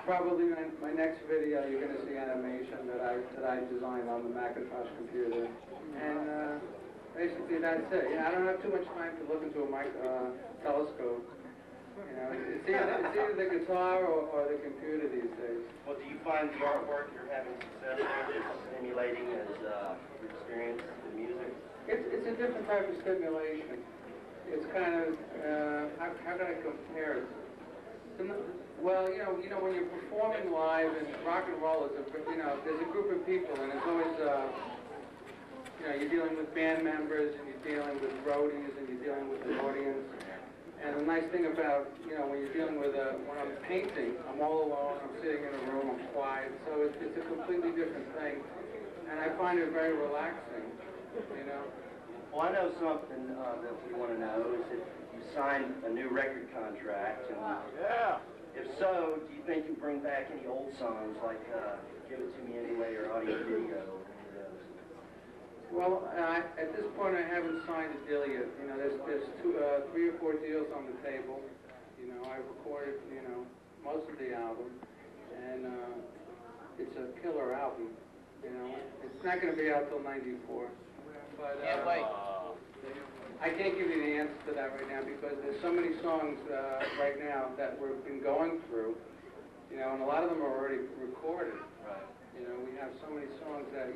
Probably my next video, you're going to see animation that I designed on the Macintosh computer, and basically that's it. I don't have too much time to look into a telescope. It's either the guitar or the computer these days. Well, do you find the artwork you're having success with as stimulating as your experience with music? It's a different type of stimulation. It's kind of how can I compare it? Well, you know, when you're performing live and rock and roll is there's a group of people, and it's always you're dealing with band members, and you're dealing with roadies, and you're dealing with the audience. And the nice thing about, when you're dealing with when I'm painting, I'm all alone, I'm sitting in a room, I'm quiet, so it's a completely different thing. And I find it very relaxing, Well, I know something that we want to know is that you signed a new record contract, and if so, do you think you bring back any old songs like Give It To Me Anyway or Audio Video? Well, at this point, I haven't signed a deal yet. There's 3 or 4 deals on the table. I've recorded, most of the album, and it's a killer album. It's not going to be out till '94. But can't wait. I can't give you the answer to that right now because there's so many songs right now that we've been going through, and a lot of them are already recorded. Right. We have so many songs that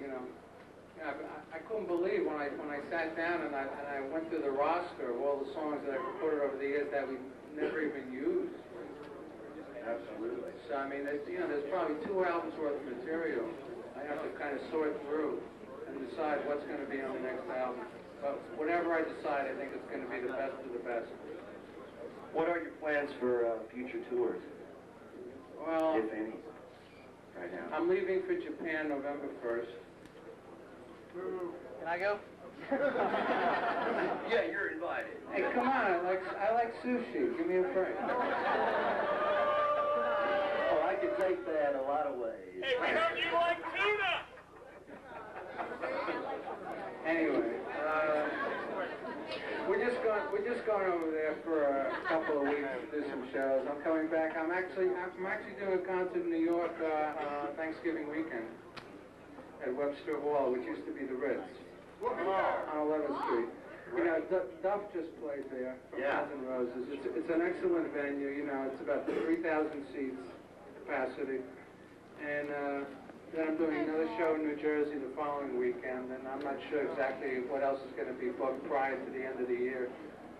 I couldn't believe when I sat down and I went through the roster of all the songs that I've recorded over the years that we've never even used. Absolutely. So I mean, there's probably 2 albums worth of material. I have to kind of sort through and decide what's going to be on the next album. But whatever I decide, I think it's going to be the best of the best. What are your plans for future tours? Well, if any, right now. I'm leaving for Japan November 1st. Can I go? Yeah, you're invited. Hey, come on! I like sushi. Give me a break. Oh, I can take that a lot of ways. Hey, we heard you like tuna! Anyway, we're just going over there for a couple of weeks to do some shows. I'm coming back. I'm actually doing a concert in New York Thanksgiving weekend at Webster Hall, which used to be the Ritz on 11th Street. Duff just played there from Guns N' Roses. It's an excellent venue. It's about 3,000 seats capacity, and then I'm doing another show in New Jersey the following weekend, and I'm not sure exactly what else is going to be booked prior to the end of the year,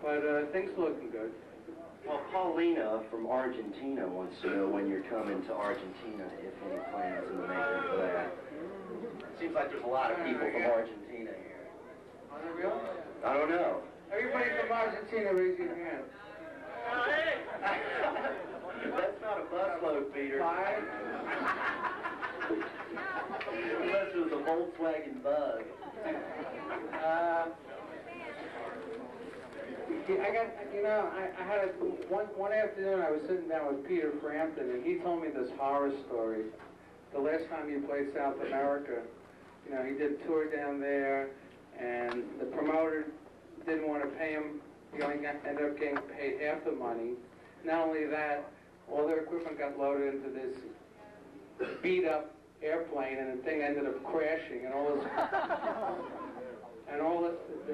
but things are looking good. Well, Paulina from Argentina wants to know when you're coming to Argentina, if any plans in the making for that. It seems like there's a lot of people from Argentina here. Are they real? I don't know. Everybody from Argentina, raise your hand. That's not a busload, Peter. 5? Unless it was a Volkswagen Bug. I had one afternoon I was sitting down with Peter Frampton, and he told me this horror story. The last time he played South America, he did a tour down there, and the promoter didn't want to pay him. He only ended up getting paid half the money. Not only that, all their equipment got loaded into this beat-up airplane, and the thing ended up crashing, and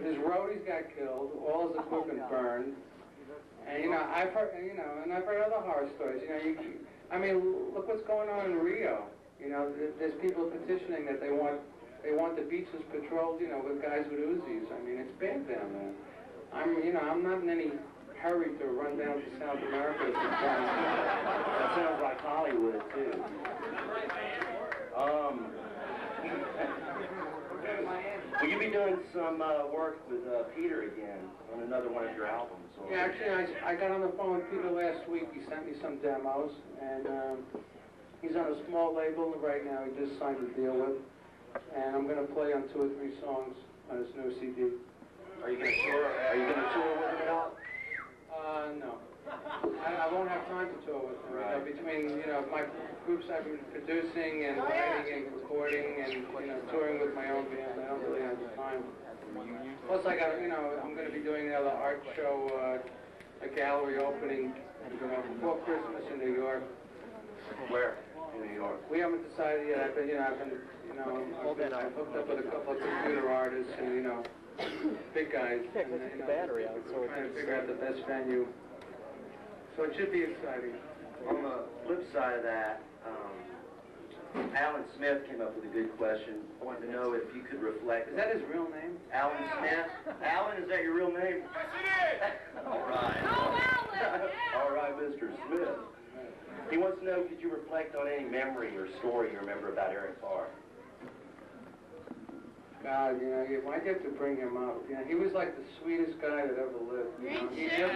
his roadies got killed, all his equipment burned, and I've heard other horror stories. I mean, look what's going on in Rio. There's people petitioning that they want the beaches patrolled, with guys with Uzis. I mean, it's bad down there. I'm not in any hurry to run down to South America. That sounds like Hollywood too. Will you be doing some work with Peter again on another one of your albums? Or? Yeah, actually, I got on the phone with Peter last week. He sent me some demos, and he's on a small label right now. He just signed a deal with, and I'm going to play on 2 or 3 songs on his new CD. Are you going to tour? Are you going to tour with him at all? No. I won't have time to tour with him. Right. Between my groups I've been producing and writing and recording and touring with my own band, I don't really have the time. Plus, I got I'm going to be doing another art show, a gallery opening, before Christmas in New York. Where? In New York. We haven't decided yet. I've been I've hooked up with a couple of computer artists and, big guys. Yeah, 'cause it's the battery out, so we're trying to figure out the best venue. So it should be exciting. On the flip side of that, Alan Smith came up with a good question. I wanted to know if you could reflect. Is that his real name? Alan Smith? Alan, is that your real name? Yes, it is! All right. All right, Mr. Smith. He wants to know, could you reflect on any memory or story you remember about Eric Barr? God, why'd you have to bring him up? He was like the sweetest guy that ever lived. He just...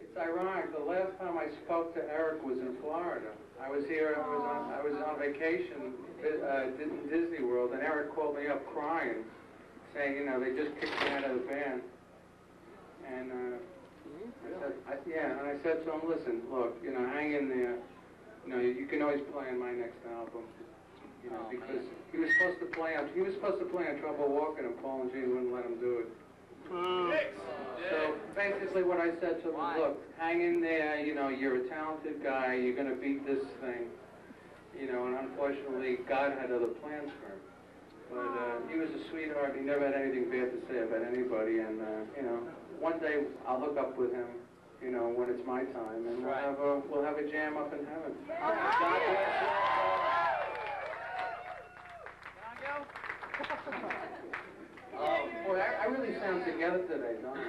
It's ironic. The last time I spoke to Eric was in Florida. I was here. I was on vacation in Disney World, and Eric called me up crying, saying, they just kicked me out of the band. And I said to him, listen, look, hang in there. You can always play on my next album. Because he was supposed to play on Trouble Walking, and Paul and Gene wouldn't let him do it. So basically what I said to him was, look, hang in there, you're a talented guy, you're going to beat this thing. And unfortunately, God had other plans for him. But he was a sweetheart, he never had anything bad to say about anybody, and, one day I'll hook up with him, when it's my time, and we'll have a jam up in heaven. God bless you. Boy, I really sound together today, don't I?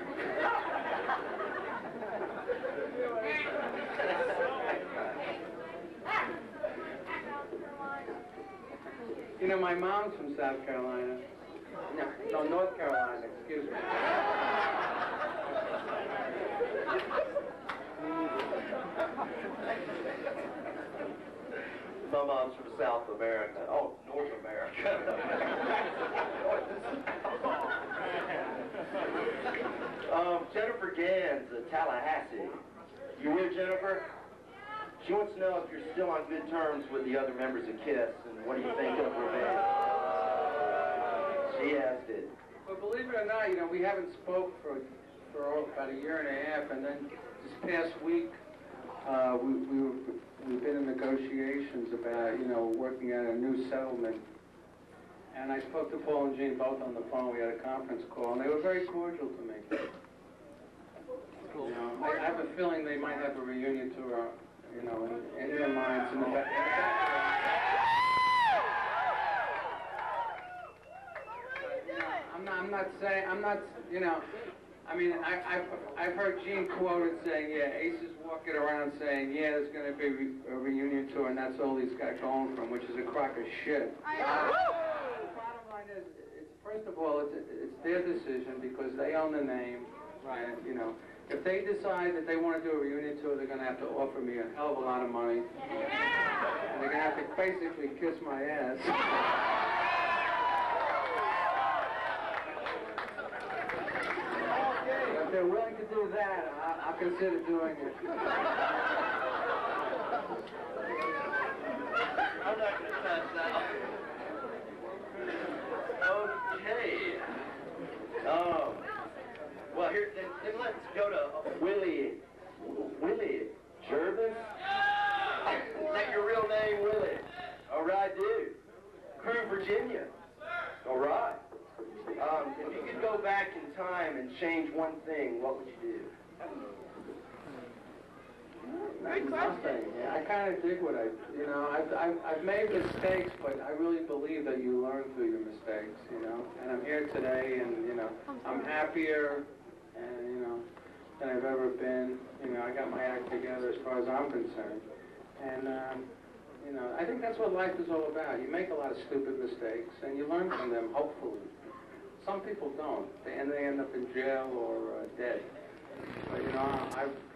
My mom's from South Carolina. No, North Carolina, excuse me. My mom's from South America. Oh, North America. Jennifer Gans, Tallahassee. You with Jennifer? She wants to know if you're still on good terms with the other members of KISS, and what do you think of her band? She asked it. Well, believe it or not, we haven't spoke for about a year and a half, and then this past week, we've been in negotiations about, working out a new settlement. And I spoke to Paul and Gene both on the phone. We had a conference call, and they were very cordial to me. I have a feeling they might have a reunion tour, in their minds. In the back I've heard Gene quoted saying, Ace is walking around saying, there's going to be a reunion tour, and that's all he's got going for him, which is a crock of shit. The bottom line is, first of all, it's their decision because they own the name, right? If they decide that they want to do a reunion tour, they're going to have to offer me a hell of a lot of money. And they're going to have to basically kiss my ass. If they're willing to do that, I'll consider doing it. I'm not going to touch that. Okay. Well, here, then let's go to Willie Jervis? Is that your real name, Willie? All right, dude. Crew, Virginia. All right. If you could go back in time and change one thing, what would you do? Good question. I kind of dig what I've made mistakes, but I really believe that you learn through your mistakes, And I'm here today, and, I'm happier, and, than I've ever been. I got my act together as far as I'm concerned. And, I think that's what life is all about. You make a lot of stupid mistakes, and you learn from them, hopefully. Some people don't, and they end up in jail or dead. But,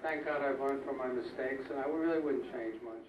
thank God I've learned from my mistakes, and I really wouldn't change much.